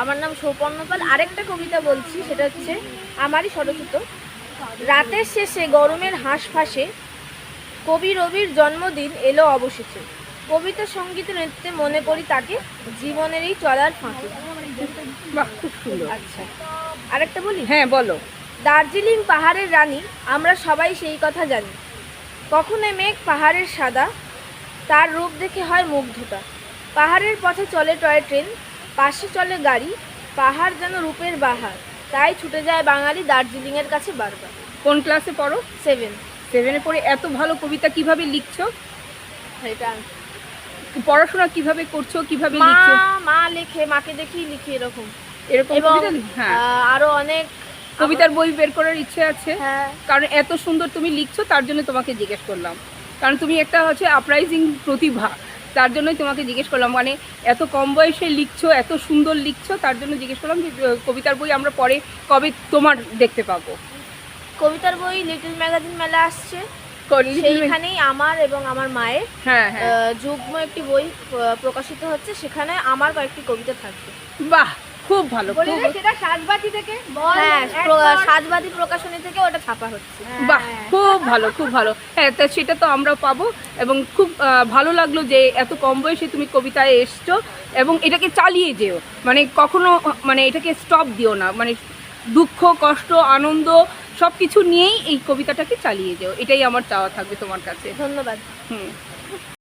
আমার নাম সৌপর্ণ পাল। আরেকটা কবিতা বলছি, সেটা হচ্ছে আমারই স্বরচিত। রাতের শেষে গরমের হাঁসফাঁসে কবি রবির জন্মদিন এলো অবশেষে। কবিতা সঙ্গীত নৃত্যে মনে করি তাকে, জীবনের এই চলার ফাঁকে। বাহ, খুব সুন্দর। আচ্ছা, আরেকটা বলি। হ্যাঁ, বলো। দার্জিলিং পাহাড়ের রানী, আমরা সবাই সেই কথা জানি। কখনো মেঘ পাহাড়ের সাদা, তার রূপ দেখে হয় মুগ্ধতা। পাহাড়ের পথে চলে টয় ট্রেন, পাশে চলে গাড়ি, পাহাড় যেন রূপের বাহার। তাই ছুটে যায় বাঙালি দার্জিলিংয়ের কাছে বারবার। কোন ক্লাসে পড়ো? 7। 7-এ পড়ে এত ভালো কবিতা কিভাবে লিখছো? এটা পড়াশোনা কিভাবে করছো, কিভাবে মা লিখছো? মা লেখে, মাকে দেখেই লিখি এরকম। এরকম এবং কবিতা হ্যাঁ, আরো অনেক কবিতার বই বের করার ইচ্ছে আছে। হ্যাঁ, কারণ এত সুন্দর তুমি লিখছো, তার জন্য তোমাকে জিজ্ঞেস করলাম। কারণ তুমি একটা হচ্ছে আপরাইজিং প্রতিভা, তার জন্যই তোমাকে জিজ্ঞেস করলাম। মানে এত কম বয়সে লিখছো, এত সুন্দর লিখছো, তার জন্য জিজ্ঞেস করলাম যে কবিতার বই আমরা পরে কবে তোমার দেখতে পাবো। কবিতার বই লিটল ম্যাগাজিন মেলা আসছে, সেইখানেই আমার এবং আমার মায়ের হ্যাঁ হ্যাঁ, যুগ্ম একটি বই প্রকাশিত হচ্ছে, সেখানে আমার কয়েকটি কবিতা থাকবে। বাহ, খুব ভালো। সেটা সাজবাতি থেকে, হ্যাঁ, সাজবাতি প্রকাশনী থেকে ওটা ছাপা হচ্ছে। বাহ, খুব ভালো, খুব ভালো। হ্যাঁ, তা সেটা তো আমরা পাবো। এবং খুব ভালো লাগলো যে এত কম বয়সে তুমি কবিতায় এসছো, এবং এটাকে চালিয়ে যেও। মানে কখনো মানে এটাকে স্টপ দিও না। মানে দুঃখ, কষ্ট, আনন্দ সব কিছু নিয়েই এই কবিতাটাকে চালিয়ে যেও, এটাই আমার চাওয়া থাকবে তোমার কাছে। ধন্যবাদ। হুম।